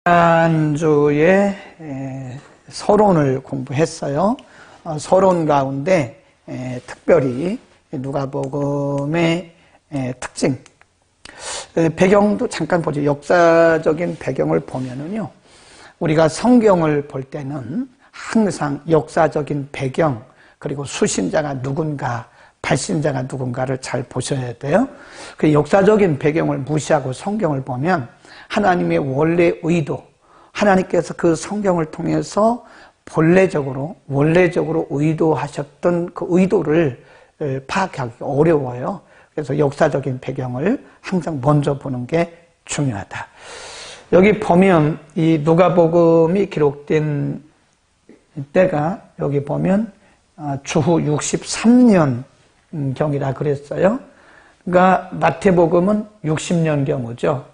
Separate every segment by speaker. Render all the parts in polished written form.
Speaker 1: 지난주에 서론을 공부했어요. 서론 가운데 특별히 누가복음의 특징, 배경도 잠깐 보죠. 역사적인 배경을 보면은요, 우리가 성경을 볼 때는 항상 역사적인 배경, 그리고 수신자가 누군가, 발신자가 누군가를 잘 보셔야 돼요. 그 역사적인 배경을 무시하고 성경을 보면 하나님의 원래 의도, 하나님께서 그 성경을 통해서 원래적으로 의도하셨던 그 의도를 파악하기 어려워요. 그래서 역사적인 배경을 항상 먼저 보는 게 중요하다. 여기 보면 이 누가복음이 기록된 때가 여기 보면 주후 63년 경이라 그랬어요. 그러니까 마태복음은 60년경이죠.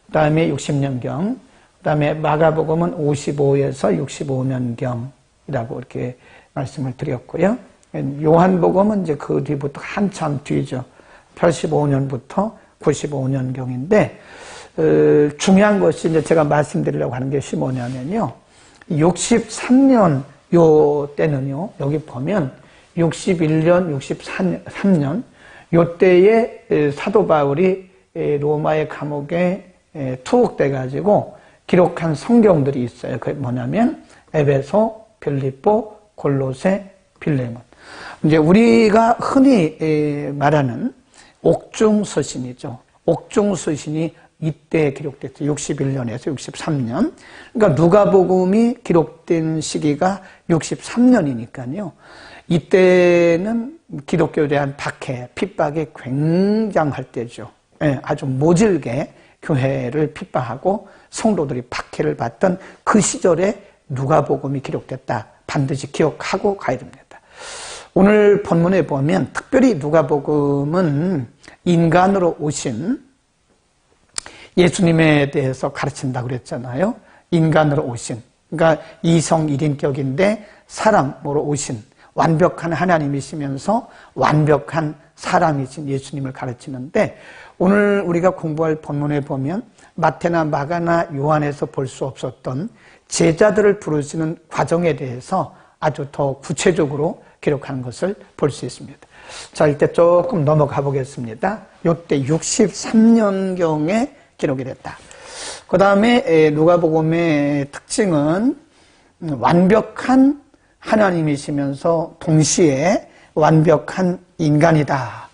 Speaker 1: 그 다음에 60년경, 그 다음에 마가복음은 55에서 65년경이라고 이렇게 말씀을 드렸고요. 요한복음은 이제 그 뒤부터 한참 뒤죠. 85년부터 95년경인데, 중요한 것이 이제 제가 말씀드리려고 하는 것이 뭐냐면요. 63년 요 때는요, 여기 보면 61년, 63년, 요 때에 사도 바울이 로마의 감옥에 투옥돼가지고 기록한 성경들이 있어요. 그게 뭐냐면 에베소, 빌립보, 골로새, 빌레몬. 이제 우리가 흔히 말하는 옥중서신이죠. 옥중서신이 이때 기록됐죠. 61년에서 63년. 그러니까 누가복음이 기록된 시기가 63년이니까요. 이때는 기독교에 대한 박해, 핍박이 굉장할 때죠. 아주 모질게 교회를 핍박하고 성도들이 박해를 받던 그 시절에 누가복음이 기록됐다. 반드시 기억하고 가야 됩니다. 오늘 본문에 보면 특별히 누가복음은 인간으로 오신 예수님에 대해서 가르친다고 그랬잖아요. 인간으로 오신. 그러니까 이성 1인격인데 사람으로 오신 완벽한 하나님이시면서 완벽한 사람이신 예수님을 가르치는데, 오늘 우리가 공부할 본문에 보면 마태나 마가나 요한에서 볼 수 없었던 제자들을 부르시는 과정에 대해서 아주 더 구체적으로 기록하는 것을 볼 수 있습니다. 자, 이때 조금 넘어가 보겠습니다. 이때 63년경에 기록이 됐다. 그 다음에 누가복음의 특징은 완벽한 하나님이시면서 동시에 완벽한 인간이다.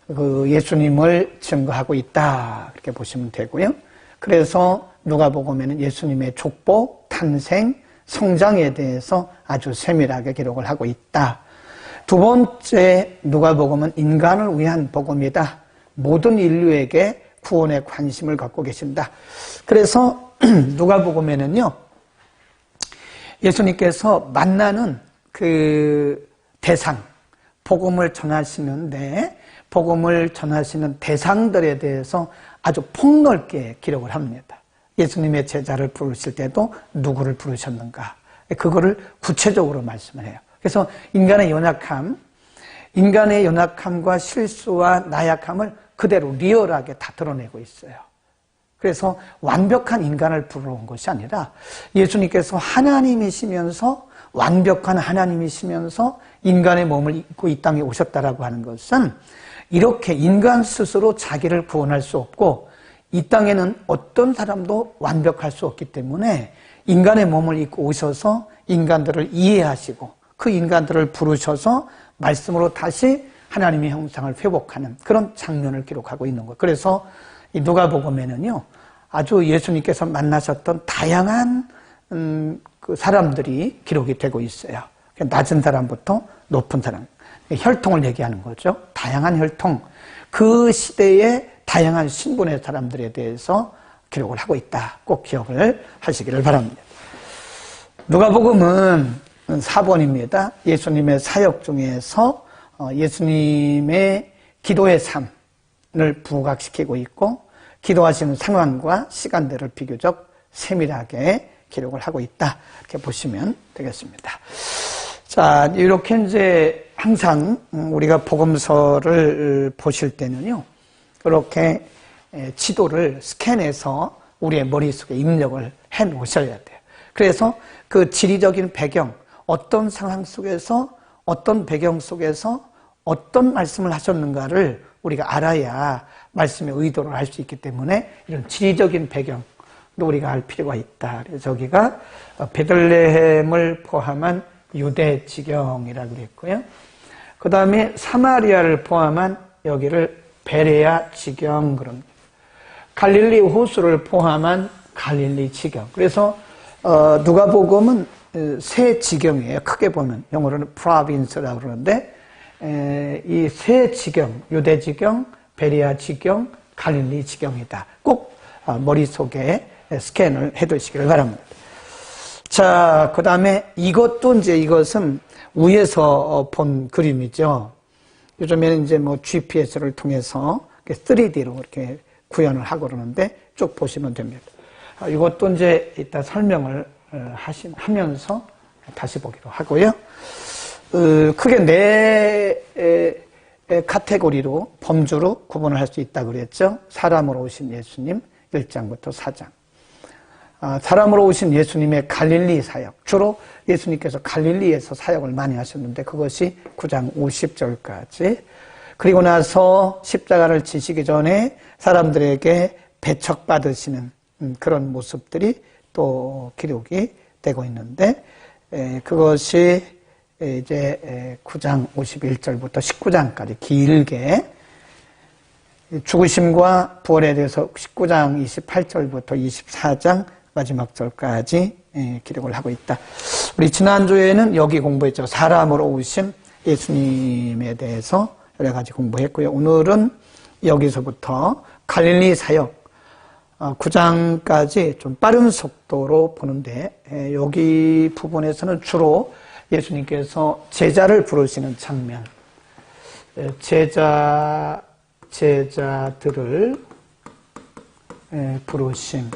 Speaker 1: 그 예수님을 증거하고 있다. 이렇게 보시면 되고요. 그래서 누가복음에는 예수님의 족보, 탄생, 성장에 대해서 아주 세밀하게 기록을 하고 있다. 두 번째, 누가복음은 인간을 위한 복음이다. 모든 인류에게 구원에 관심을 갖고 계신다. 그래서 누가복음에는요, 예수님께서 만나는 그 대상, 복음을 전하시는데 복음을 전하시는 대상들에 대해서 아주 폭넓게 기록을 합니다. 예수님의 제자를 부르실 때도 누구를 부르셨는가, 그거를 구체적으로 말씀을 해요. 그래서 인간의 연약함과 실수와 나약함을 그대로 리얼하게 다 드러내고 있어요. 그래서 완벽한 인간을 부르러 온 것이 아니라 예수님께서 하나님이시면서 완벽한 하나님이시면서 인간의 몸을 입고 이 땅에 오셨다라고 하는 것은 이렇게 인간 스스로 자기를 구원할 수 없고 이 땅에는 어떤 사람도 완벽할 수 없기 때문에 인간의 몸을 입고 오셔서 인간들을 이해하시고 그 인간들을 부르셔서 말씀으로 다시 하나님의 형상을 회복하는 그런 장면을 기록하고 있는 거예요. 그래서 이 누가복음에는요, 아주 예수님께서 만나셨던 다양한 그 사람들이 기록이 되고 있어요. 낮은 사람부터 높은 사람, 혈통을 얘기하는 거죠. 다양한 혈통, 그 시대의 다양한 신분의 사람들에 대해서 기록을 하고 있다. 꼭 기억을 하시기를 바랍니다. 누가복음은 4번입니다. 예수님의 사역 중에서 예수님의 기도의 삶을 부각시키고 있고 기도하시는 상황과 시간대를 비교적 세밀하게 기록을 하고 있다. 이렇게 보시면 되겠습니다. 자, 이렇게 이제 항상 우리가 복음서를 보실 때는요, 그렇게 지도를 스캔해서 우리의 머릿속에 입력을 해 놓으셔야 돼요. 그래서 그 지리적인 배경, 어떤 상황 속에서 어떤 배경 속에서 어떤 말씀을 하셨는가를 우리가 알아야 말씀의 의도를 알 수 있기 때문에 이런 지리적인 배경도 우리가 알 필요가 있다. 그래서 저기가 베들레헴을 포함한 유대 지경이라고 그랬고요. 그 다음에 사마리아를 포함한 여기를 베레아 지경 그럽니다. 갈릴리 호수를 포함한 갈릴리 지경. 그래서 누가복음은 세 지경이에요. 크게 보면 영어로는 province라고 그러는데 이 세 지경, 유대 지경, 베레아 지경, 갈릴리 지경이다. 꼭 머릿속에 스캔을 해두시기를 바랍니다. 자, 그 다음에 이것은 위에서 본 그림이죠. 요즘에는 이제 뭐 GPS를 통해서 3D로 이렇게 구현을 하고 그러는데 쭉 보시면 됩니다. 이것도 이제 이따 설명을 하면서 다시 보기로 하고요. 크게 네 카테고리로 범주로 구분을 할 수 있다고 그랬죠. 사람으로 오신 예수님 1장부터 4장. 사람으로 오신 예수님의 갈릴리 사역. 주로 예수님께서 갈릴리에서 사역을 많이 하셨는데 그것이 9장 50절까지. 그리고 나서 십자가를 지시기 전에 사람들에게 배척받으시는 그런 모습들이 또 기록이 되고 있는데 그것이 이제 9장 51절부터 19장까지 길게 죽으심과 부활에 대해서 19장 28절부터 24장 마지막 절까지 기록을 하고 있다. 우리 지난주에는 여기 공부했죠. 사람으로 오신 예수님에 대해서 여러 가지 공부했고요. 오늘은 여기서부터 갈릴리 사역 9장까지 좀 빠른 속도로 보는데 여기 부분에서는 주로 예수님께서 제자를 부르시는 장면, 제자들을 부르심.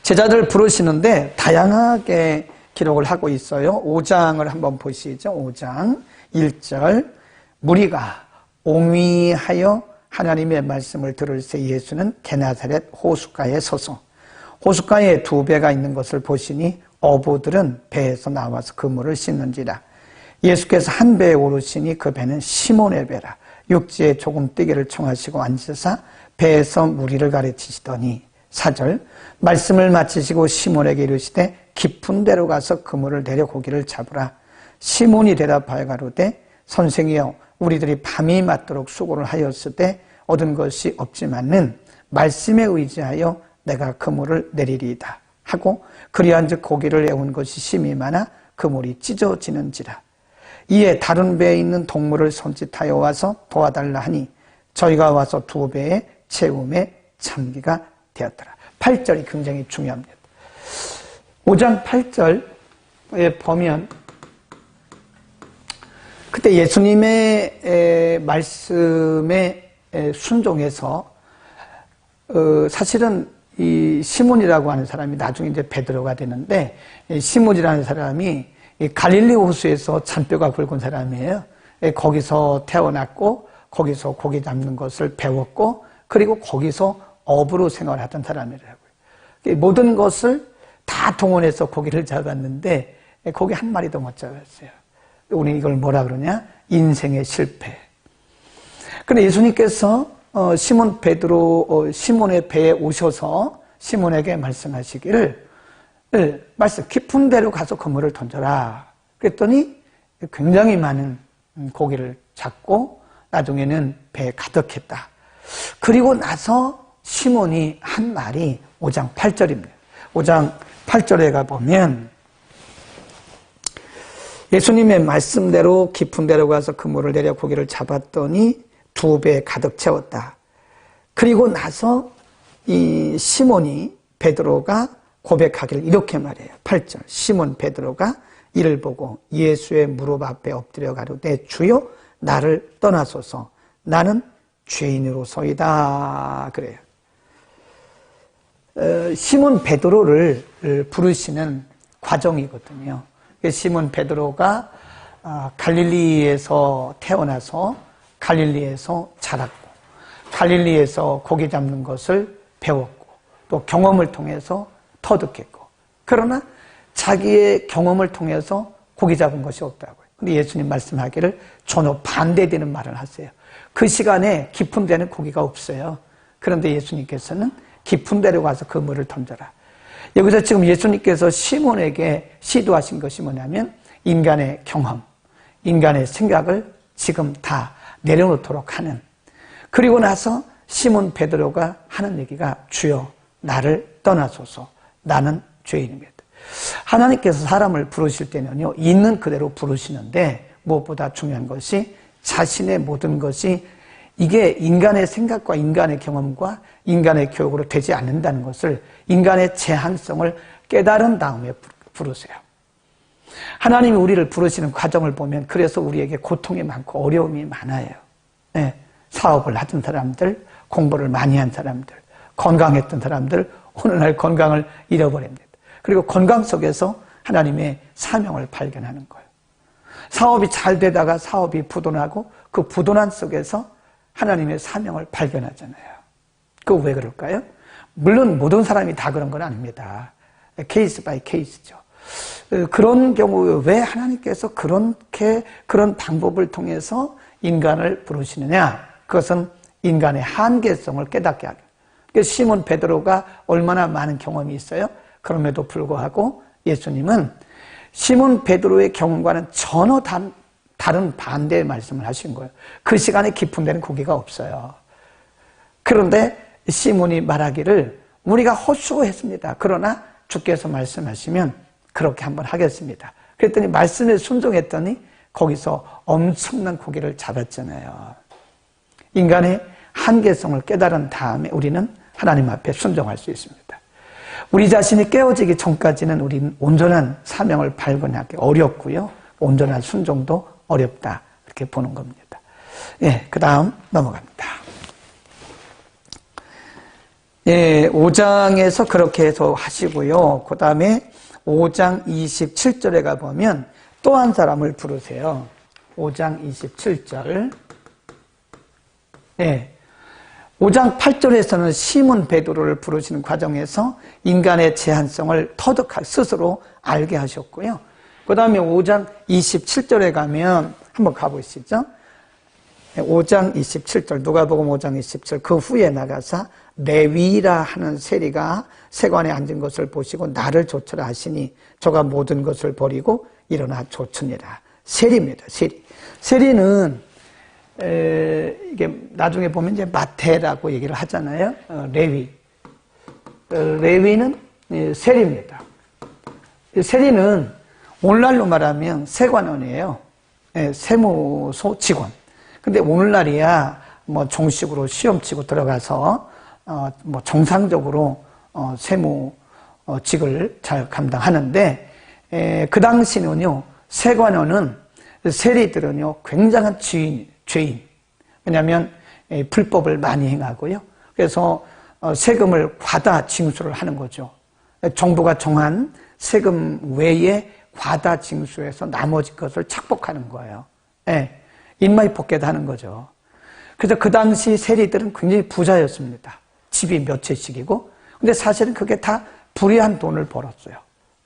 Speaker 1: 제자들을 부르시는데 다양하게 기록을 하고 있어요. 5장을 한번 보시죠. 5장 1절 무리가 옹위하여 하나님의 말씀을 들을 새 예수는 게네사렛 호숫가에 서서 호숫가에 두 배가 있는 것을 보시니 어부들은 배에서 나와서 그물을 씻는지라. 예수께서 한 배에 오르시니 그 배는 시몬의 배라. 육지에 조금 뛰기를 청하시고 앉으사 배에서 무리를 가르치시더니 4절 말씀을 마치시고 시몬에게 이르시되 깊은 데로 가서 그물을 내려 고기를 잡으라. 시몬이 대답하여 가로되 선생이여 우리들이 밤이 맞도록 수고를 하였으되 얻은 것이 없지만은 말씀에 의지하여 내가 그물을 내리리이다 하고 그리한즉 고기를 내온 것이 심히 많아 그물이 찢어지는지라. 이에 다른 배에 있는 동물을 손짓하여 와서 도와달라 하니 저희가 와서 두 배의 채움에 참기가 되었더라. 8절이 굉장히 중요합니다. 5장 8절에 보면 그때 예수님의 말씀에 순종해서 사실은 이 시몬이라고 하는 사람이 나중에 이제 베드로가 되는데 시몬이라는 사람이 갈릴리 호수에서 잔뼈가 굵은 사람이에요. 거기서 태어났고 거기서 고기 잡는 것을 배웠고 그리고 거기서 어부로 생활하던 사람이라고요. 모든 것을 다 동원해서 고기를 잡았는데 고기 한 마리도 못 잡았어요. 우리 이걸 뭐라 그러냐? 인생의 실패. 그런데 예수님께서 시몬의 배에 오셔서 시몬에게 말씀하시기를 깊은 데로 가서 그물을 던져라. 그랬더니 굉장히 많은 고기를 잡고 나중에는 배에 가득했다. 그리고 나서 시몬이 한 말이 5장 8절입니다. 5장 8절에 가보면 예수님의 말씀대로 깊은 데로 가서 그물을 내려 고기를 잡았더니 두 배 가득 채웠다. 그리고 나서 이 시몬이 베드로가 고백하기를 이렇게 말해요. 8절 시몬 베드로가 이를 보고 예수의 무릎 앞에 엎드려 가로되 주여 나를 떠나소서 나는 죄인으로서이다 그래요. 시몬 베드로를 부르시는 과정이거든요. 시몬 베드로가 갈릴리에서 태어나서 갈릴리에서 자랐고 갈릴리에서 고기 잡는 것을 배웠고 또 경험을 통해서 터득했고, 그러나 자기의 경험을 통해서 고기 잡은 것이 없다고요. 근데 예수님 말씀하기를 전혀 반대되는 말을 하세요. 그 시간에 깊은 데는 고기가 없어요. 그런데 예수님께서는 깊은 데로 가서 그물을 던져라. 여기서 지금 예수님께서 시몬에게 시도하신 것이 뭐냐면 인간의 경험, 인간의 생각을 지금 다 내려놓도록 하는, 그리고 나서 시몬 베드로가 하는 얘기가 주여 나를 떠나소서 나는 죄인입니다. 하나님께서 사람을 부르실 때는요, 있는 그대로 부르시는데 무엇보다 중요한 것이 자신의 모든 것이 이게 인간의 생각과 인간의 경험과 인간의 교육으로 되지 않는다는 것을, 인간의 제한성을 깨달은 다음에 부르세요. 하나님이 우리를 부르시는 과정을 보면 그래서 우리에게 고통이 많고 어려움이 많아요. 네, 사업을 하던 사람들, 공부를 많이 한 사람들, 건강했던 사람들 오늘날 건강을 잃어버립니다. 그리고 건강 속에서 하나님의 사명을 발견하는 거예요. 사업이 잘 되다가 사업이 부도나고 그 부도난 속에서 하나님의 사명을 발견하잖아요. 그거 왜 그럴까요? 물론 모든 사람이 다 그런 건 아닙니다. 케이스 바이 케이스죠. 그런 경우에 왜 하나님께서 그런 방법을 통해서 인간을 부르시느냐? 그것은 인간의 한계성을 깨닫게 하기. 그래서 시몬 베드로가 얼마나 많은 경험이 있어요? 그럼에도 불구하고 예수님은 시몬 베드로의 경험과는 전혀 다른 반대의 말씀을 하신 거예요. 그 시간에 깊은 데는 고기가 없어요. 그런데 시몬이 말하기를 우리가 헛수고했습니다. 그러나 주께서 말씀하시면 그렇게 한번 하겠습니다. 그랬더니 말씀에 순종했더니 거기서 엄청난 고기를 잡았잖아요. 인간의 한계성을 깨달은 다음에 우리는 하나님 앞에 순종할 수 있습니다. 우리 자신이 깨어지기 전까지는 우리는 온전한 사명을 발견하기 어렵고요. 온전한 순종도 어렵다. 이렇게 보는 겁니다. 예, 그 다음 넘어갑니다. 예, 5장에서 그렇게 해서 하시고요. 그 다음에 5장 27절에 가보면 또 한 사람을 부르세요. 5장 27절. 예. 5장 8절에서는 시몬 베드로를 부르시는 과정에서 인간의 제한성을 스스로 알게 하셨고요. 그 다음에 5장 27절에 가면 한번 가보시죠. 5장 27절, 누가복음 5장 27절. 그 후에 나가사 레위라 하는 세리가 세관에 앉은 것을 보시고 나를 좇으라 하시니 저가 모든 것을 버리고 일어나 좇으니라. 세리입니다. 세리는 이게 나중에 보면 이제 마태라고 얘기를 하잖아요. 레위. 레위는 세리입니다. 세리는 오늘날로 말하면 세관원이에요. 세무소 직원. 근데 오늘날이야 뭐 정식으로 시험 치고 들어가서 뭐 정상적으로 세무직을 잘 감당하는데, 그 당시는요 세관원은 세리들은요 굉장한 죄인. 왜냐하면 불법을 많이 행하고요. 그래서 세금을 과다 징수를 하는 거죠. 정부가 정한 세금 외에 과다 징수해서 나머지 것을 착복하는 거예요. 인마이 복게도 하는 거죠. 그래서 그 당시 세리들은 굉장히 부자였습니다. 집이 몇 채씩이고. 근데 사실은 그게 다 불의한 돈을 벌었어요.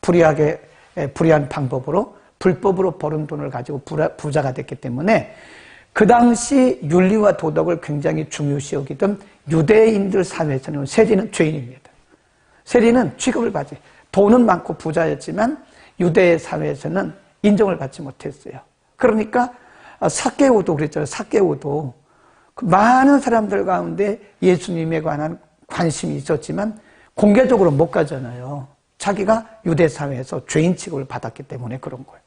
Speaker 1: 불의한 방법으로, 불법으로 벌은 돈을 가지고 부자가 됐기 때문에 그 당시 윤리와 도덕을 굉장히 중요시 여기던 유대인들 사회에서는 세리는 죄인입니다. 세리는 취급을 받지. 돈은 많고 부자였지만 유대 사회에서는 인정을 받지 못했어요. 그러니까 삭개오도 그랬잖아요. 삭개오도 많은 사람들 가운데 예수님에 관한 관심이 있었지만 공개적으로 못 가잖아요. 자기가 유대 사회에서 죄인 취급을 받았기 때문에 그런 거예요.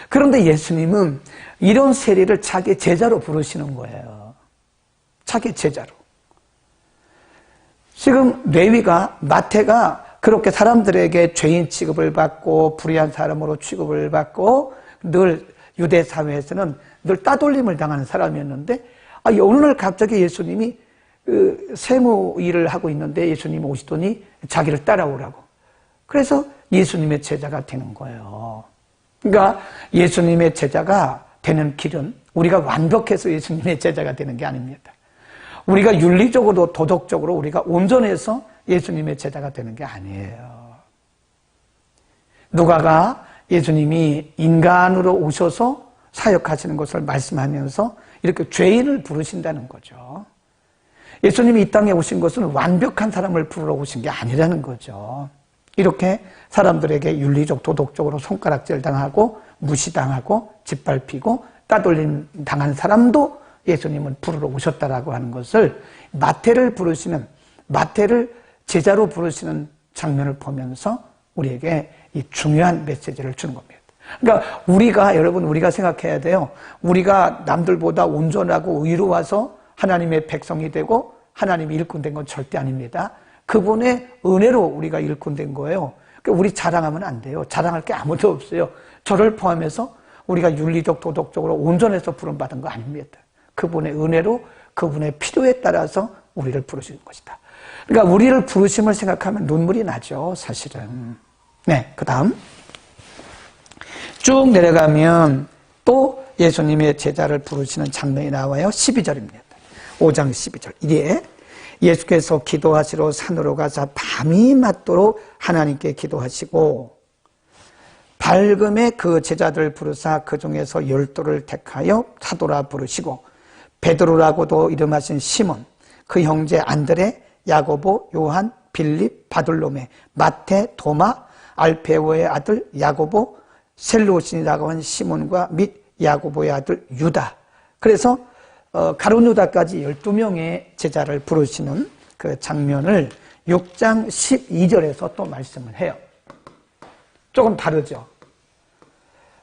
Speaker 1: 그런데 예수님은 이런 세리를 자기 제자로 부르시는 거예요. 자기 제자로. 지금 레위가, 마태가 그렇게 사람들에게 죄인 취급을 받고 불의한 사람으로 취급을 받고 늘 유대 사회에서는 늘 따돌림을 당하는 사람이었는데, 어느 날 갑자기 예수님이 세무 일을 하고 있는데 예수님이 오시더니 자기를 따라오라고. 그래서 예수님의 제자가 되는 거예요. 그러니까 예수님의 제자가 되는 길은 우리가 완벽해서 예수님의 제자가 되는 게 아닙니다. 우리가 윤리적으로 도덕적으로 우리가 온전해서 예수님의 제자가 되는 게 아니에요. 누가가 예수님이 인간으로 오셔서 사역하시는 것을 말씀하면서 이렇게 죄인을 부르신다는 거죠. 예수님이 이 땅에 오신 것은 완벽한 사람을 부르러 오신 게 아니라는 거죠. 이렇게 사람들에게 윤리적 도덕적으로 손가락질 당하고 무시당하고 짓밟히고 따돌림 당한 사람도 예수님은 부르러 오셨다라고 하는 것을 마태를 제자로 부르시는 장면을 보면서 우리에게 이 중요한 메시지를 주는 겁니다. 그러니까 우리가 생각해야 돼요. 우리가 남들보다 온전하고 의로워서 하나님의 백성이 되고 하나님이 일꾼 된 건 절대 아닙니다. 그분의 은혜로 우리가 일꾼 된 거예요. 그러니까 우리 자랑하면 안 돼요. 자랑할 게 아무도 없어요. 저를 포함해서 우리가 윤리적 도덕적으로 온전해서 부름받은 거 아닙니다. 그분의 은혜로 그분의 필요에 따라서 우리를 부르시는 것이다. 그러니까 우리를 부르심을 생각하면 눈물이 나죠, 사실은. 네, 그 다음 쭉 내려가면 또 예수님의 제자를 부르시는 장면이 나와요. 12절입니다. 5장 12절. 이에 예수께서 기도하시러 산으로 가사 밤이 맞도록 하나님께 기도하시고 밝음에 그 제자들을 부르사 그 중에서 12를 택하여 사도라 부르시고 베드로라고도 이름하신 시몬, 그 형제 안드레, 야고보, 요한, 빌립, 바돌로메, 마태, 도마, 알페오의 아들 야고보, 셀로신이라고 하는 시몬과 및 야고보의 아들 유다. 그래서 가룟 유다까지 12명의 제자를 부르시는 그 장면을 6장 12절에서 또 말씀을 해요. 조금 다르죠.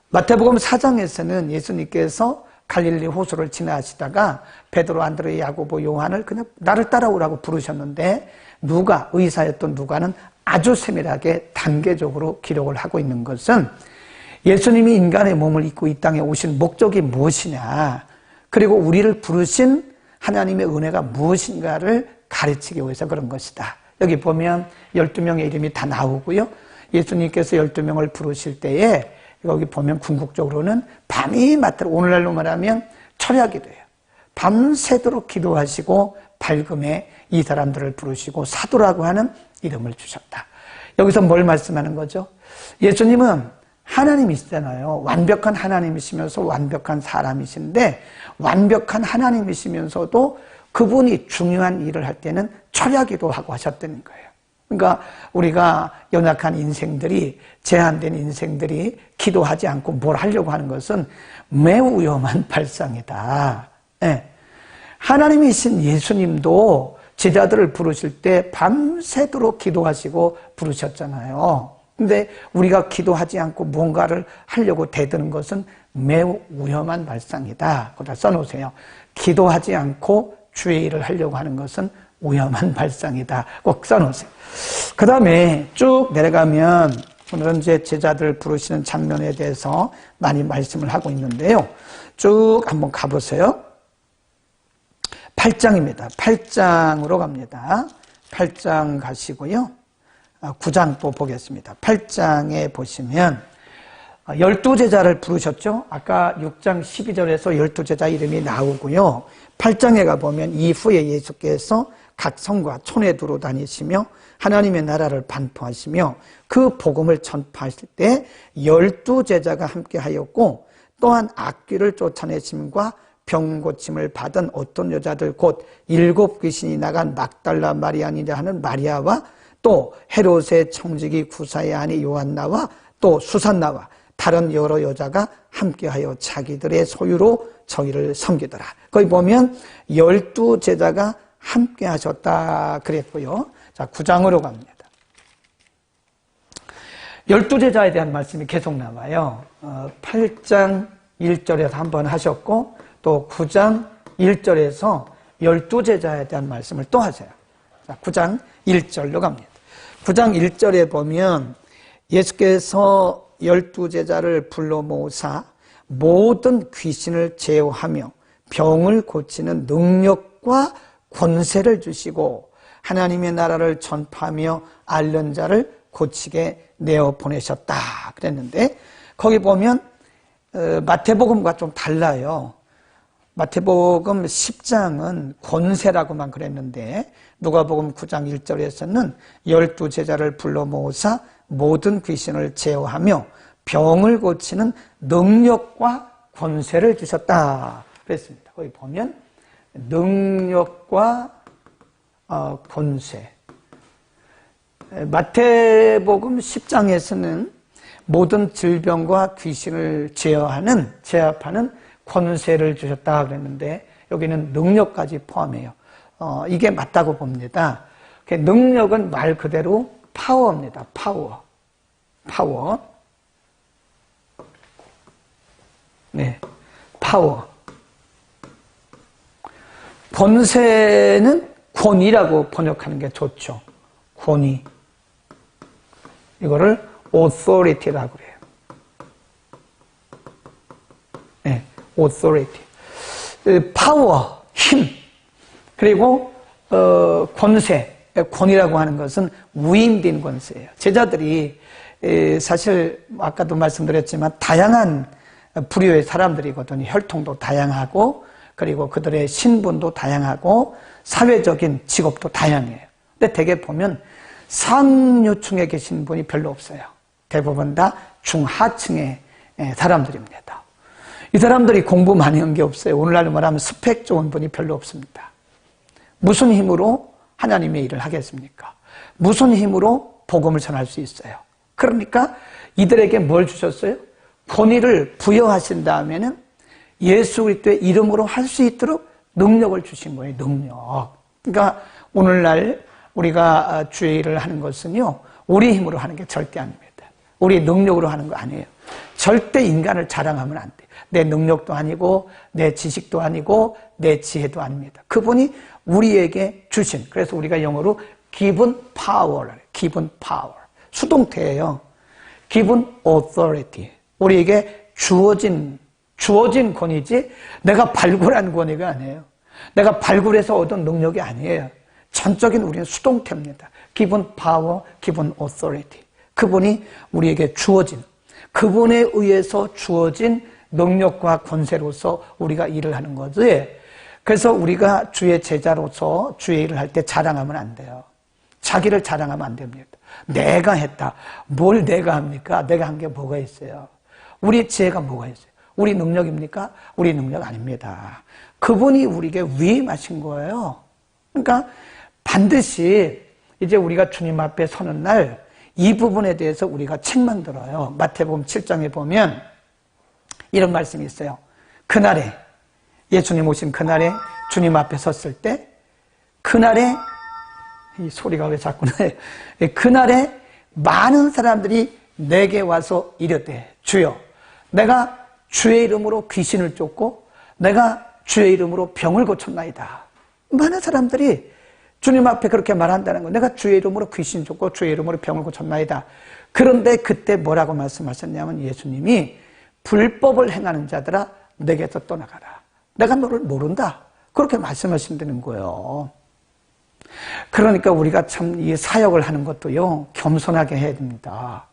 Speaker 1: 마태복음 4장에서는 예수님께서 갈릴리 호수를 지나시다가 베드로, 안드레, 야고보, 요한을 그냥 나를 따라오라고 부르셨는데 의사였던 누가는 아주 세밀하게 단계적으로 기록을 하고 있는 것은 예수님이 인간의 몸을 입고 이 땅에 오신 목적이 무엇이냐, 그리고 우리를 부르신 하나님의 은혜가 무엇인가를 가르치기 위해서 그런 것이다. 여기 보면 12명의 이름이 다 나오고요. 예수님께서 12명을 부르실 때에 여기 보면 궁극적으로는 밤이 맞도록, 오늘날로 말하면 철야기 돼요. 밤새도록 기도하시고 밝음에 이 사람들을 부르시고 사도라고 하는 이름을 주셨다. 여기서 뭘 말씀하는 거죠? 예수님은 하나님이시잖아요. 완벽한 하나님이시면서 완벽한 사람이신데 완벽한 하나님이시면서도 그분이 중요한 일을 할 때는 철야기도 하고 하셨다는 거예요. 그러니까 우리가 연약한 인생들이, 제한된 인생들이 기도하지 않고 뭘 하려고 하는 것은 매우 위험한 발상이다. 네. 하나님이신 예수님도 제자들을 부르실 때 밤새도록 기도하시고 부르셨잖아요. 근데 우리가 기도하지 않고 뭔가를 하려고 대드는 것은 매우 위험한 발상이다. 거기다 써놓으세요. 기도하지 않고 주의 일을 하려고 하는 것은 위험한 발상이다. 꼭 써놓으세요. 그 다음에 쭉 내려가면 오늘은 이제 제자들 부르시는 장면에 대해서 많이 말씀을 하고 있는데요. 쭉 한번 가보세요. 8장입니다. 8장으로 갑니다. 8장 가시고요. 9장 또 보겠습니다. 8장에 보시면 12제자를 부르셨죠. 아까 6장 12절에서 12제자 이름이 나오고요. 8장에 가보면 이후에 예수께서 각 성과 촌에 두루 다니시며 하나님의 나라를 반포하시며 그 복음을 전파하실 때 12제자가 함께 하였고 또한 악귀를 쫓아내심과 병 고침을 받은 어떤 여자들 곧 7 귀신이 나간 막달라 마리아니라 하는 마리아와 또 헤롯의 청지기 구사의 아내 요한나와 또 수산나와 다른 여러 여자가 함께하여 자기들의 소유로 저희를 섬기더라. 거기 보면 12제자가 함께 하셨다 그랬고요. 자, 9장으로 갑니다. 12제자에 대한 말씀이 계속 나와요. 8장 1절에서 한번 하셨고 또 9장 1절에서 12제자에 대한 말씀을 또 하세요. 자, 9장 1절로 갑니다. 9장 1절에 보면 예수께서 12제자를 불러 모으사 모든 귀신을 제어하며 병을 고치는 능력과 권세를 주시고 하나님의 나라를 전파하며 앓는 자를 고치게 내어보내셨다 그랬는데 거기 보면 마태복음과 좀 달라요. 마태복음 10장은 권세라고만 그랬는데 누가복음 9장 1절에서는 12제자를 불러 모으사 모든 귀신을 제어하며 병을 고치는 능력과 권세를 주셨다 그랬습니다. 거기 보면 능력과 권세. 마태복음 10장에서는 모든 질병과 귀신을 제압하는 권세를 주셨다 그랬는데 여기는 능력까지 포함해요. 이게 맞다고 봅니다. 능력은 말 그대로 파워입니다. 파워. 네, 파워. 권세는 권위라고 번역하는 게 좋죠. 권위. 이거를 authority라고 그래요. 네, authority. 파워, 힘. 그리고 권세. 권위라고 하는 것은 위임된 권세예요. 제자들이 사실 아까도 말씀드렸지만 다양한 부류의 사람들이거든요. 혈통도 다양하고 그리고 그들의 신분도 다양하고 사회적인 직업도 다양해요. 근데 대개 보면 상류층에 계신 분이 별로 없어요. 대부분 다 중하층의 사람들입니다. 이 사람들이 공부 많이 한 게 없어요. 오늘날로 말하면 스펙 좋은 분이 별로 없습니다. 무슨 힘으로 하나님의 일을 하겠습니까? 무슨 힘으로 복음을 전할 수 있어요? 그러니까 이들에게 뭘 주셨어요? 권위를 부여하신 다음에는 예수 그리스도의 이름으로 할 수 있도록 능력을 주신 거예요. 능력. 그러니까 오늘날 우리가 주의 일을 하는 것은요, 우리 힘으로 하는 게 절대 아닙니다. 우리 능력으로 하는 거 아니에요. 절대 인간을 자랑하면 안 돼요. 내 능력도 아니고 내 지식도 아니고 내 지혜도 아닙니다. 그분이 우리에게 주신, 그래서 우리가 영어로 given power를 해요. given power. 수동태예요. given authority. 우리에게 주어진 권위지 내가 발굴한 권위가 아니에요. 내가 발굴해서 얻은 능력이 아니에요. 전적인 우리는 수동태입니다. given power, given authority. 그분이 우리에게 주어진, 그분에 의해서 주어진 능력과 권세로서 우리가 일을 하는 거지. 그래서 우리가 주의 제자로서 주의 일을 할 때 자랑하면 안 돼요. 자기를 자랑하면 안 됩니다. 내가 했다. 뭘 내가 합니까? 내가 한 게 뭐가 있어요? 우리 지혜가 뭐가 있어요? 우리 능력입니까? 우리 능력 아닙니다. 그분이 우리에게 위임하신 거예요. 그러니까 반드시 이제 우리가 주님 앞에 서는 날 이 부분에 대해서 우리가 책망 들어요. 마태복음 7장에 보면 이런 말씀이 있어요. 그날에, 예수님 오신 그날에 주님 앞에 섰을 때, 그날에, 이 소리가 왜 자꾸 나요? 그날에 많은 사람들이 내게 와서 이르되, 주여, 내가 주의 이름으로 귀신을 쫓고 내가 주의 이름으로 병을 고쳤나이다. 많은 사람들이 주님 앞에 그렇게 말한다는 거예요. 내가 주의 이름으로 귀신 쫓고 주의 이름으로 병을 고쳤나이다. 그런데 그때 뭐라고 말씀하셨냐면 예수님이 불법을 행하는 자들아 내게서 떠나가라. 내가 너를 모른다. 그렇게 말씀하신다는 거예요. 그러니까 우리가 참 이 사역을 하는 것도요, 겸손하게 해야 됩니다.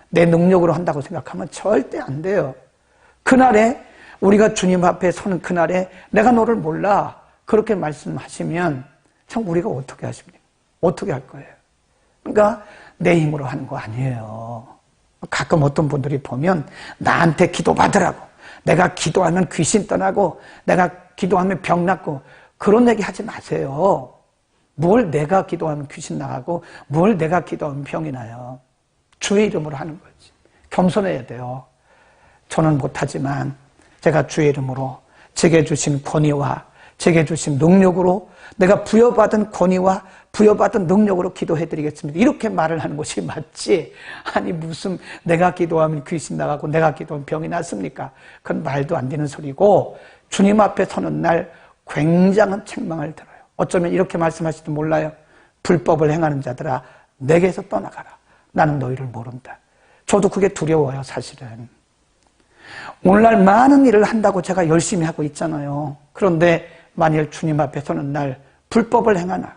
Speaker 1: 내 능력으로 한다고 생각하면 절대 안 돼요. 그날에 우리가 주님 앞에 서는 그날에 내가 너를 몰라. 그렇게 말씀하시면 참 우리가 어떻게 하십니까? 어떻게 할 거예요? 그러니까 내 힘으로 하는 거 아니에요. 가끔 어떤 분들이 보면 나한테 기도받으라고, 내가 기도하면 귀신 떠나고 내가 기도하면 병 낫고, 그런 얘기 하지 마세요. 뭘 내가 기도하면 귀신 나가고 뭘 내가 기도하면 병이 나요. 주의 이름으로 하는 거지. 겸손해야 돼요. 저는 못하지만 제가 주의 이름으로 제게 주신 권위와 제게 주신 능력으로, 내가 부여받은 권위와 부여받은 능력으로 기도해드리겠습니다. 이렇게 말을 하는 것이 맞지. 아니 무슨 내가 기도하면 귀신 나가고 내가 기도하면 병이 났습니까? 그건 말도 안 되는 소리고, 주님 앞에 서는 날 굉장한 책망을 들어요. 어쩌면 이렇게 말씀하실지도 몰라요. 불법을 행하는 자들아 내게서 떠나가라. 나는 너희를 모른다. 저도 그게 두려워요. 사실은 오늘날 많은 일을 한다고 제가 열심히 하고 있잖아요. 그런데 만일 주님 앞에 서는 날 불법을 행하나,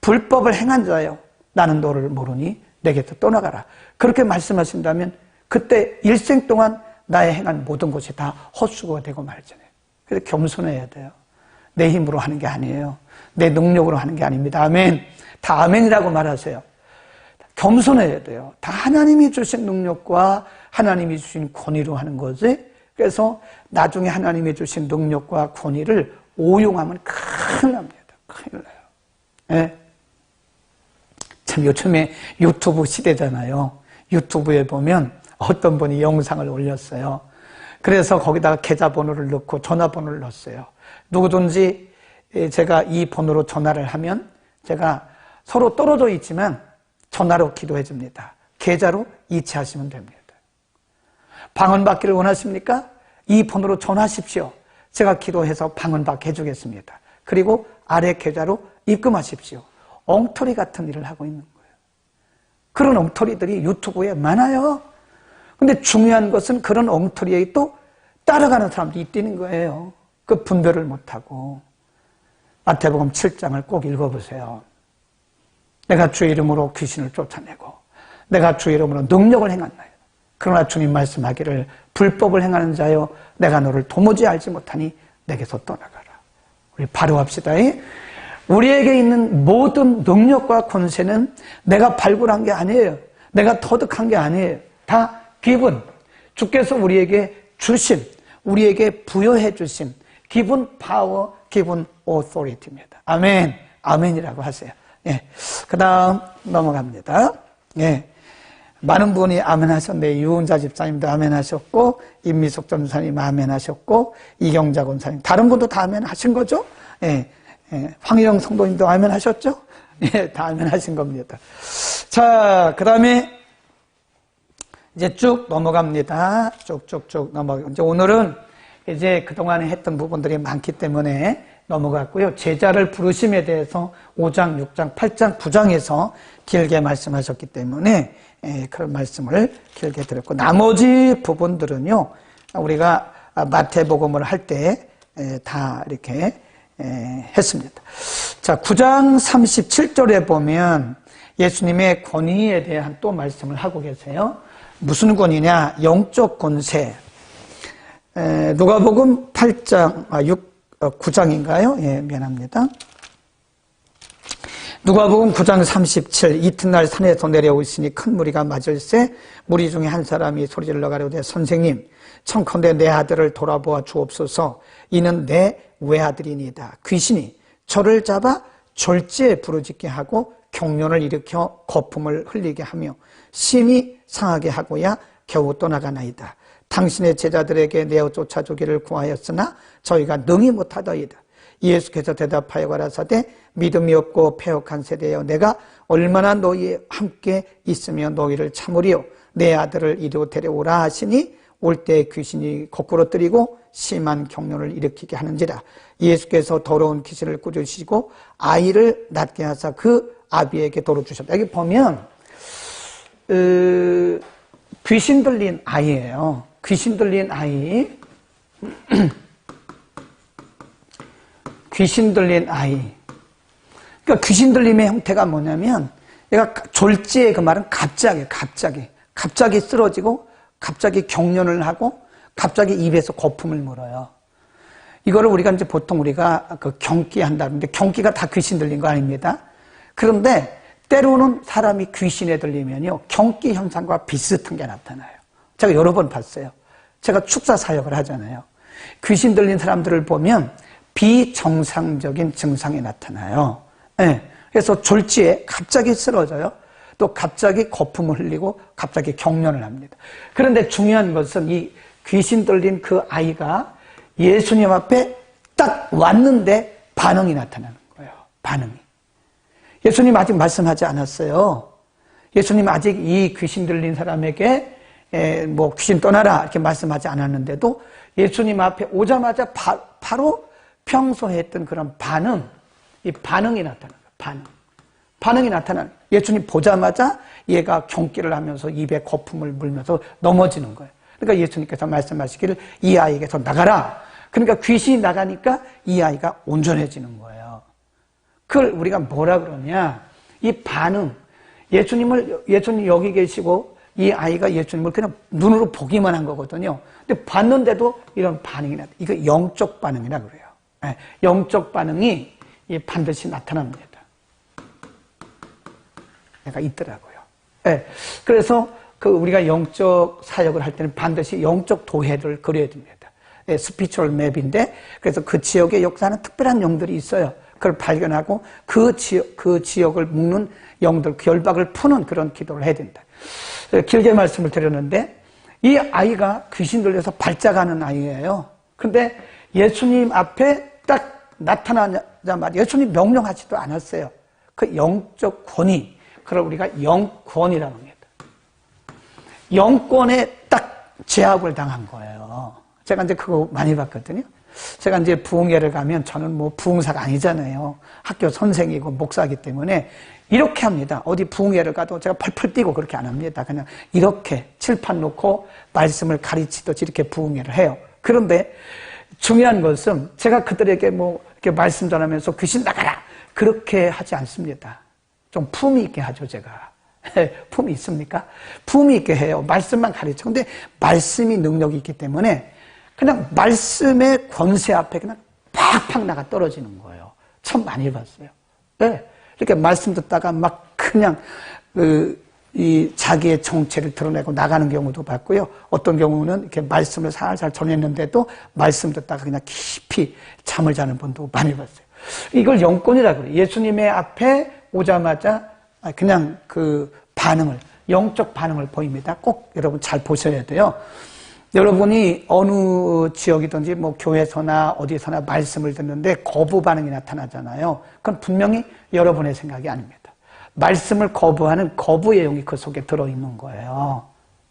Speaker 1: 불법을 행한 자여 나는 너를 모르니 내게서 떠나가라. 그렇게 말씀하신다면 그때 일생 동안 나의 행한 모든 것이 다 헛수고가 되고 말잖아요. 그래서 겸손해야 돼요. 내 힘으로 하는 게 아니에요. 내 능력으로 하는 게 아닙니다. 아멘. 다 아멘이라고 말하세요. 겸손해야 돼요. 다 하나님이 주신 능력과 하나님이 주신 권위로 하는 거지. 그래서 나중에 하나님이 주신 능력과 권위를 오용하면 큰일 납니다. 큰일 나요. 네. 참 요즘에 유튜브 시대잖아요. 유튜브에 보면 어떤 분이 영상을 올렸어요. 그래서 거기다가 계좌번호를 넣고 전화번호를 넣었어요. 누구든지 제가 이 번호로 전화를 하면 제가 서로 떨어져 있지만 전화로 기도해 줍니다. 계좌로 이체하시면 됩니다. 방언 받기를 원하십니까? 이 번호로 전화하십시오. 제가 기도해서 방언 받게 해주겠습니다. 그리고 아래 계좌로 입금하십시오. 엉터리 같은 일을 하고 있는 거예요. 그런 엉터리들이 유튜브에 많아요. 근데 중요한 것은 그런 엉터리에 또 따라가는 사람들이 있다는 거예요. 그 분별을 못하고. 마태복음 7장을 꼭 읽어보세요. 내가 주의 이름으로 귀신을 쫓아내고 내가 주의 이름으로 능력을 행한다. 그러나 주님 말씀하기를 불법을 행하는 자여 내가 너를 도무지 알지 못하니 내게서 떠나가라. 우리 바로 합시다. 우리에게 있는 모든 능력과 권세는 내가 발굴한 게 아니에요. 내가 터득한 게 아니에요. 다 기분, 주께서 우리에게 주신, 우리에게 부여해 주신 기분 파워, 기분 오토리티입니다. 아멘. 아멘이라고 하세요. 예. 그 다음 넘어갑니다. 예. 많은 분이 아멘 하셨네. 유은자 집사님도 아멘 하셨고, 임미숙 전사님 아멘 하셨고, 이경자 권사님. 다른 분도 다 아멘 하신 거죠? 예. 예. 황희영 성도님도 아멘 하셨죠? 예. 다 아멘 하신 겁니다. 자, 그 다음에 이제 쭉 넘어갑니다. 쭉쭉쭉 넘어가고. 이제 오늘은 이제 그동안에 했던 부분들이 많기 때문에 넘어갔고요. 제자를 부르심에 대해서 5장, 6장, 8장, 9장에서 길게 말씀하셨기 때문에 그런 말씀을 길게 드렸고, 나머지 부분들은요, 우리가 마태복음을 할 때 다 이렇게 했습니다. 자, 9장 37절에 보면 예수님의 권위에 대한 또 말씀을 하고 계세요. 무슨 권위냐? 영적 권세. 누가복음 8장, 9장인가요? 예, 미안합니다. 누가복음 9장 37, 이튿날 산에서 내려오시니 큰 무리가 맞을세 무리 중에 한 사람이 소리질러 가로되 선생님 청컨대 내 아들을 돌아보아 주옵소서. 이는 내 외아들이니이다. 귀신이 저를 잡아 졸지에 부르짖게 하고 경련을 일으켜 거품을 흘리게 하며 심히 상하게 하고야 겨우 떠나가나이다. 당신의 제자들에게 내어 쫓아주기를 구하였으나 저희가 능히 못하더이다. 예수께서 대답하여 가라사대 믿음이 없고 패역한 세대여 내가 얼마나 너희와 함께 있으며 너희를 참으리요. 내 아들을 이리로 데려오라 하시니 올 때 귀신이 거꾸로 뜨리고 심한 경련을 일으키게 하는지라. 예수께서 더러운 귀신을 꾸짖으시고 아이를 낫게 하사 그 아비에게 도로 주셨다. 여기 보면 귀신 들린 아이예요. 귀신 들린 아이. 귀신 들린 아이. 그러니까 귀신 들림의 형태가 뭐냐면 얘가 졸지에 그 말은 갑자기 쓰러지고 갑자기 경련을 하고 갑자기 입에서 거품을 물어요. 이거를 우리가 이제 보통 우리가 그 경기 한다는데 경기가 다 귀신 들린 거 아닙니다. 그런데 때로는 사람이 귀신에 들리면요 경기 현상과 비슷한 게 나타나요. 제가 여러 번 봤어요. 제가 축사 사역을 하잖아요. 귀신 들린 사람들을 보면 비정상적인 증상이 나타나요. 네. 그래서 졸지에 갑자기 쓰러져요. 또 갑자기 거품을 흘리고 갑자기 경련을 합니다. 그런데 중요한 것은 이 귀신 들린 그 아이가 예수님 앞에 딱 왔는데 반응이 나타나는 거예요. 반응이. 예수님 아직 말씀하지 않았어요. 예수님 아직 이 귀신 들린 사람에게 뭐 귀신 떠나라 이렇게 말씀하지 않았는데도 예수님 앞에 오자마자 바로 평소에 했던 그런 반응, 이 반응이 나타나는 거예요. 반응이 나타나는 거예요. 예수님 보자마자 얘가 경기를 하면서 입에 거품을 물면서 넘어지는 거예요. 그러니까 예수님께서 말씀하시기를 이 아이에게서 나가라. 그러니까 귀신이 나가니까 이 아이가 온전해지는 거예요. 그걸 우리가 뭐라 그러냐? 이 반응. 예수님 여기 계시고 이 아이가 예수님을 그냥 눈으로 보기만 한 거거든요. 근데 봤는데도 이런 반응이 나. 이거 영적 반응이라 그래요. 예, 영적 반응이 반드시 나타납니다. 내가 있더라고요. 예, 그래서 우리가 영적 사역을 할 때는 반드시 영적 도해를 그려야 됩니다. 예, 스피추얼 맵인데, 그래서 그 지역에 역사하는 특별한 영들이 있어요. 그걸 발견하고 그 지역을 묶는 영들, 결박을 푸는 그런 기도를 해야 된다. 길게 말씀을 드렸는데, 이 아이가 귀신 들려서 발작하는 아이예요. 그런데 예수님 앞에 딱 나타나자마자 예수님 명령하지도 않았어요. 그 영적 권위, 그걸 우리가 영권이라고 합니다. 영권에 딱 제압을 당한 거예요. 제가 이제 그거 많이 봤거든요. 제가 이제 부흥회를 가면 저는 뭐 부흥사가 아니잖아요. 학교 선생이고 목사이기 때문에 이렇게 합니다. 어디 부흥회를 가도 제가 펄펄 뛰고 그렇게 안 합니다. 그냥 이렇게 칠판 놓고 말씀을 가르치듯이 이렇게 부흥회를 해요. 그런데 중요한 것은 제가 그들에게 뭐 이렇게 말씀 전하면서 귀신 나가라! 그렇게 하지 않습니다. 좀 품위 있게 하죠, 제가. 품이 있습니까? 품이 있게 해요. 말씀만 가르쳐. 근데 말씀이 능력이 있기 때문에 그냥 말씀의 권세 앞에 그냥 팍팍 나가 떨어지는 거예요. 참 많이 봤어요. 네. 이렇게 말씀 듣다가 막 그냥 이 자기의 정체를 드러내고 나가는 경우도 봤고요. 어떤 경우는 이렇게 말씀을 살살 전했는데도 말씀 듣다가 그냥 깊이 잠을 자는 분도 많이 봤어요. 이걸 영권이라고 그래요. 예수님의 앞에 오자마자 그냥 그 반응을, 영적 반응을 보입니다. 꼭 여러분 잘 보셔야 돼요. 여러분이 어느 지역이든지 뭐 교회에서나 어디서나 말씀을 듣는데 거부 반응이 나타나잖아요. 그건 분명히 여러분의 생각이 아닙니다. 말씀을 거부하는 거부의 영이 그 속에 들어있는 거예요.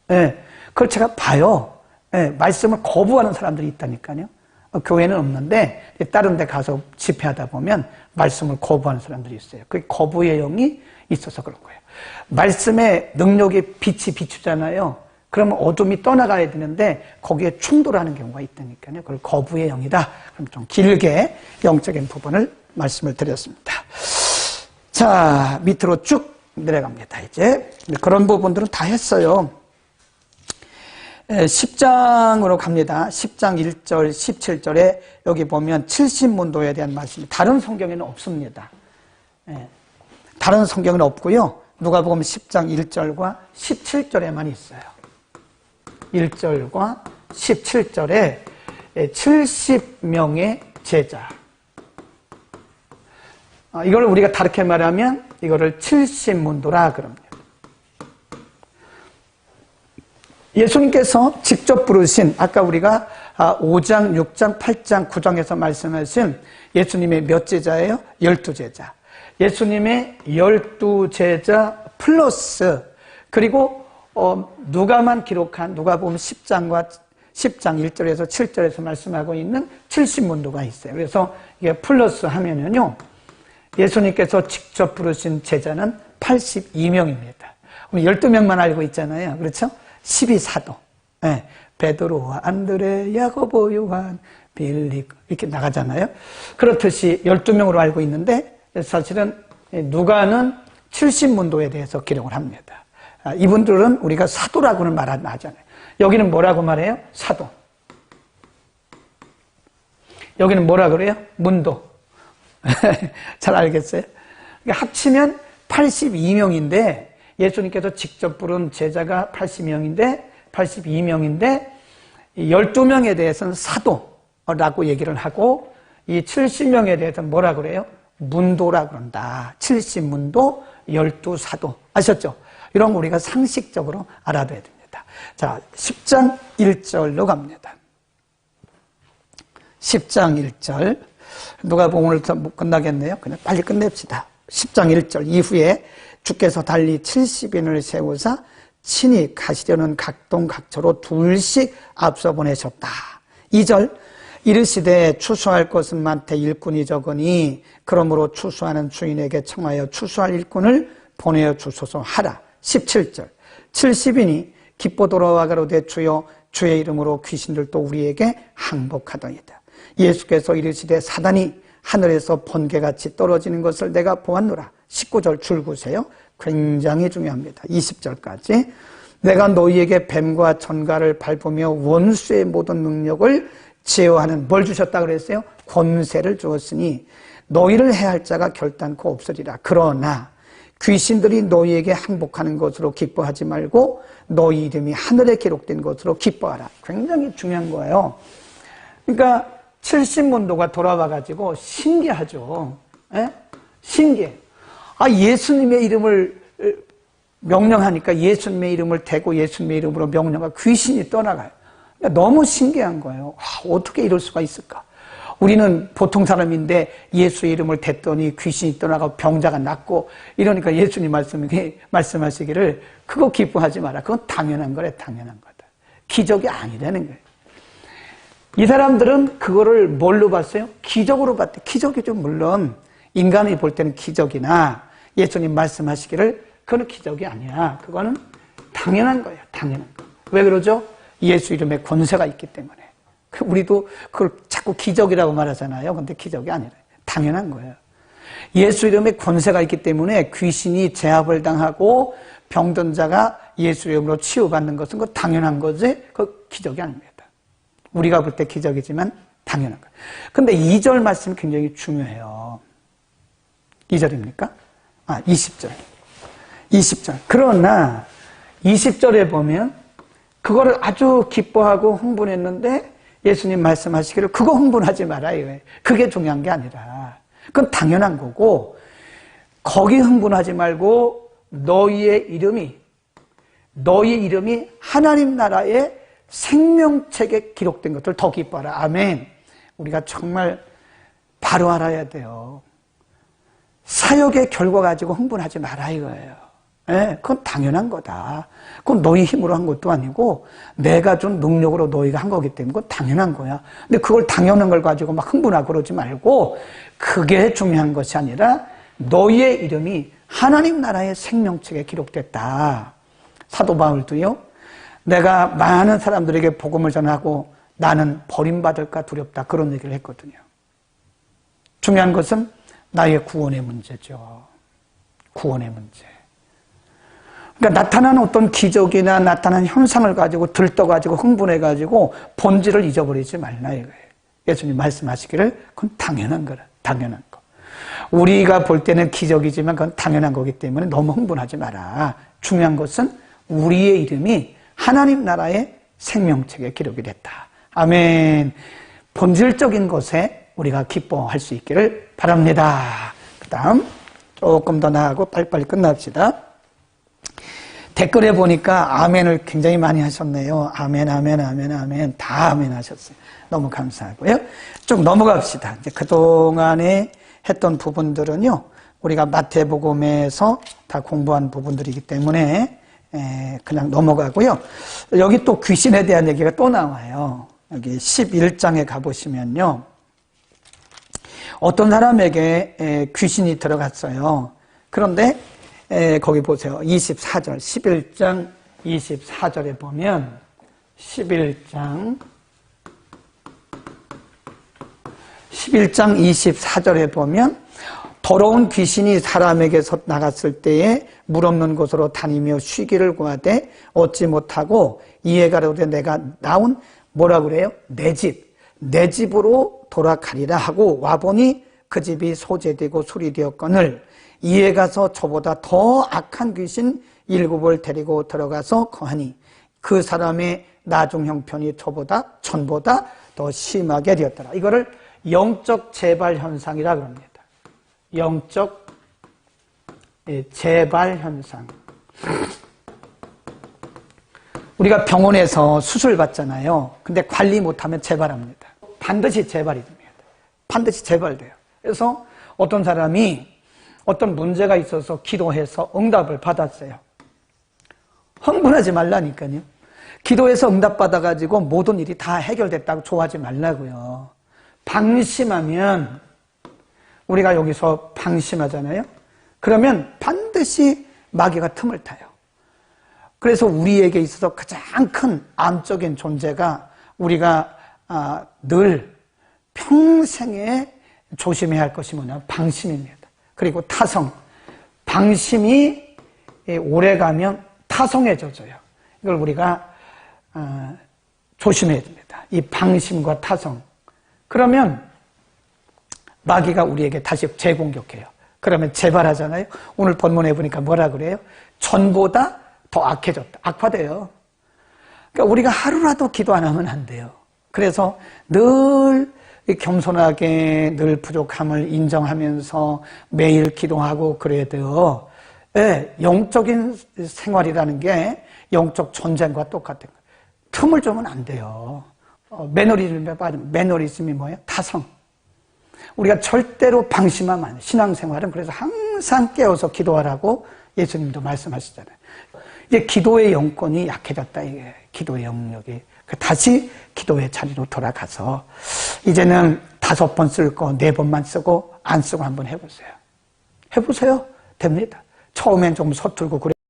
Speaker 1: 네, 그걸 제가 봐요. 네, 말씀을 거부하는 사람들이 있다니까요. 교회는 없는데 다른 데 가서 집회하다 보면 말씀을 거부하는 사람들이 있어요. 그게 거부의 영이 있어서 그런 거예요. 말씀의 능력의 빛이 비추잖아요. 그러면 어둠이 떠나가야 되는데 거기에 충돌하는 경우가 있다니까요. 그걸 거부의 영이다. 그럼 좀 길게 영적인 부분을 말씀을 드렸습니다. 자, 밑으로 쭉 내려갑니다. 이제 그런 부분들은 다 했어요. 10장으로 갑니다. 10장 1절, 17절에 여기 보면 70문도에 대한 말씀이 다른 성경에는 없습니다. 다른 성경은 없고요. 누가복음 10장 1절과 17절에만 있어요. 1절과 17절에 70명의 제자. 이걸 우리가 다르게 말하면 이거를 70문도라 그럽니다. 예수님께서 직접 부르신 아까 우리가 5장, 6장, 8장, 9장에서 말씀하신 예수님의 몇 제자예요? 12제자. 예수님의 12제자 플러스 그리고 누가만 기록한 누가복음 10장 1절에서 7절에서 말씀하고 있는 70문도가 있어요. 그래서 이게 플러스 하면은요. 예수님께서 직접 부르신 제자는 82명입니다. 우리 12명만 알고 있잖아요. 그렇죠? 12사도. 네. 베드로와 안드레, 야고보, 요한, 빌립 이렇게 나가잖아요. 그렇듯이 12명으로 알고 있는데 사실은 누가는 70문도에 대해서 기록을 합니다. 이분들은 우리가 사도라고는 말 안 하잖아요. 여기는 뭐라고 말해요? 사도. 여기는 뭐라 그래요? 문도. 잘 알겠어요? 그러니까 합치면 82명인데 예수님께서 직접 부른 제자가 82명인데 12명에 대해서는 사도라고 얘기를 하고 이 70명에 대해서는 뭐라 그래요? 문도라 그런다. 70문도 12사도. 아셨죠? 이런 거 우리가 상식적으로 알아둬야 됩니다. 자, 10장 1절로 갑니다. 10장 1절. 누가 보면 오늘 못 끝나겠네요. 그냥 빨리 끝냅시다. 10장 1절 이후에 주께서 달리 70인을 세우사 친히 가시려는 각동 각처로 둘씩 앞서 보내셨다. 2절 이르시되 추수할 것은 많되 일꾼이 적으니 그러므로 추수하는 주인에게 청하여 추수할 일꾼을 보내어 주소서 하라. 17절 70인이 기뻐 돌아와 가로되 주여 주의 이름으로 귀신들도 우리에게 항복하더이다. 예수께서 이르시되 사단이 하늘에서 번개같이 떨어지는 것을 내가 보았노라. 19절 줄구세요. 굉장히 중요합니다. 20절까지 내가 너희에게 뱀과 전갈을 밟으며 원수의 모든 능력을 제어하는 뭘 주셨다 그랬어요? 권세를 주었으니 너희를 해할 자가 결단코 없으리라. 그러나 귀신들이 너희에게 항복하는 것으로 기뻐하지 말고 너희 이름이 하늘에 기록된 것으로 기뻐하라. 굉장히 중요한 거예요. 그러니까 70문도가 돌아와가지고 신기하죠. 예? 신기해. 예수님의 이름을 명령하니까 예수님의 이름을 대고 예수님의 이름으로 명령하고 귀신이 떠나가요. 너무 신기한 거예요. 어떻게 이럴 수가 있을까? 우리는 보통 사람인데 예수의 이름을 댔더니 귀신이 떠나가고 병자가 낫고 이러니까 예수님 말씀하시기를 그거 기뻐하지 마라. 그건 당연한 거래. 당연한 거다. 기적이 아니라는 거예요. 이 사람들은 그거를 뭘로 봤어요? 기적으로 봤대. 기적이죠. 물론 인간이 볼 때는 기적이나 예수님 말씀하시기를 그건 기적이 아니야. 그거는 당연한 거예요. 당연한 거. 왜 그러죠? 예수 이름에 권세가 있기 때문에. 우리도 그걸 자꾸 기적이라고 말하잖아요. 근데 기적이 아니라 당연한 거예요. 예수 이름에 권세가 있기 때문에 귀신이 제압을 당하고 병든 자가 예수 이름으로 치유받는 것은 그 당연한 거지. 그 기적이 아닙니다. 우리가 볼 때 기적이지만 당연한 거예요. 근데 2절 말씀이 굉장히 중요해요. 2절입니까? 20절. 20절. 그러나 20절에 보면 그거를 아주 기뻐하고 흥분했는데 예수님 말씀하시기를 그거 흥분하지 마라 이거예요. 그게 중요한 게 아니라 그건 당연한 거고 거기 흥분하지 말고 너희의 이름이 하나님 나라의 생명책에 기록된 것들 더 기뻐하라. 아멘. 우리가 정말 바로 알아야 돼요. 사역의 결과 가지고 흥분하지 마라 이거예요. 네, 그건 당연한 거다. 그건 너희 힘으로 한 것도 아니고 내가 준 능력으로 너희가 한 거기 때문에 그건 당연한 거야. 근데 그걸 당연한 걸 가지고 막 흥분하고 그러지 말고 그게 중요한 것이 아니라 너희의 이름이 하나님 나라의 생명책에 기록됐다. 사도 바울도요. 내가 많은 사람들에게 복음을 전하고 나는 버림받을까 두렵다. 그런 얘기를 했거든요. 중요한 것은 나의 구원의 문제죠. 구원의 문제. 그러니까 나타나는 어떤 기적이나 나타나는 현상을 가지고 들떠가지고 흥분해가지고 본질을 잊어버리지 말라 이거예요. 예수님 말씀하시기를 그건 당연한 거라. 당연한 거. 우리가 볼 때는 기적이지만 그건 당연한 거기 때문에 너무 흥분하지 마라. 중요한 것은 우리의 이름이 하나님 나라의 생명책에 기록이 됐다. 아멘. 본질적인 것에 우리가 기뻐할 수 있기를 바랍니다. 그 다음 조금 더 나아가고 빨리빨리 끝납시다. 댓글에 보니까 아멘을 굉장히 많이 하셨네요. 아멘, 아멘, 아멘, 아멘. 다 아멘 하셨어요. 너무 감사하고요. 좀 넘어갑시다. 이제 그동안에 했던 부분들은요, 우리가 마태복음에서 다 공부한 부분들이기 때문에 그냥 넘어가고요. 여기 또 귀신에 대한 얘기가 또 나와요. 여기 11장에 가보시면요. 어떤 사람에게 귀신이 들어갔어요. 그런데 거기 보세요. 24절, 11장 24절에 보면 11장 24절에 보면 더러운 귀신이 사람에게서 나갔을 때에 물 없는 곳으로 다니며 쉬기를 구하되 얻지 못하고 이해가로되 내가 나온 뭐라 그래요? 내 집으로 돌아가리라 하고 와보니 그 집이 소재되고 수리되었거늘 이에 가서 저보다 더 악한 귀신 7을 데리고 들어가서 거하니 그 사람의 나중 형편이 저보다 전보다 더 심하게 되었더라. 이거를 영적 재발 현상이라 그럽니다. 영적 재발 현상. 우리가 병원에서 수술 받잖아요. 근데 관리 못하면 재발합니다. 반드시 재발이 됩니다. 반드시 재발돼요. 그래서 어떤 사람이 어떤 문제가 있어서 기도해서 응답을 받았어요. 흥분하지 말라니까요. 기도해서 응답받아가지고 모든 일이 다 해결됐다고 좋아하지 말라고요. 방심하면 우리가 여기서 방심하잖아요. 그러면 반드시 마귀가 틈을 타요. 그래서 우리에게 있어서 가장 큰 암적인 존재가 우리가 늘 평생에 조심해야 할 것이 뭐냐? 방심입니다. 그리고 타성. 방심이 오래가면 타성해져요. 이걸 우리가 조심해야 됩니다. 이 방심과 타성. 그러면 마귀가 우리에게 다시 재공격해요. 그러면 재발하잖아요. 오늘 본문에 보니까 뭐라 그래요? 전보다 더 악해졌다. 악화돼요. 그러니까 우리가 하루라도 기도 안 하면 안 돼요. 그래서 늘 겸손하게 늘 부족함을 인정하면서 매일 기도하고 그래야 돼요. 네, 영적인 생활이라는 게 영적 전쟁과 똑같은 거예요. 틈을 주면 안 돼요. 매너리즘이 뭐예요? 타성. 우리가 절대로 방심하면 안 돼요. 신앙생활은 그래서 항상 깨어서 기도하라고 예수님도 말씀하시잖아요. 이제 기도의 영권이 약해졌다, 이게. 기도의 영역이. 다시 기도의 자리로 돌아가서, 이제는 5번 쓸 거 4번만 쓰고, 안 쓰고 한번 해보세요. 해보세요. 됩니다. 처음엔 좀 서툴고, 그래.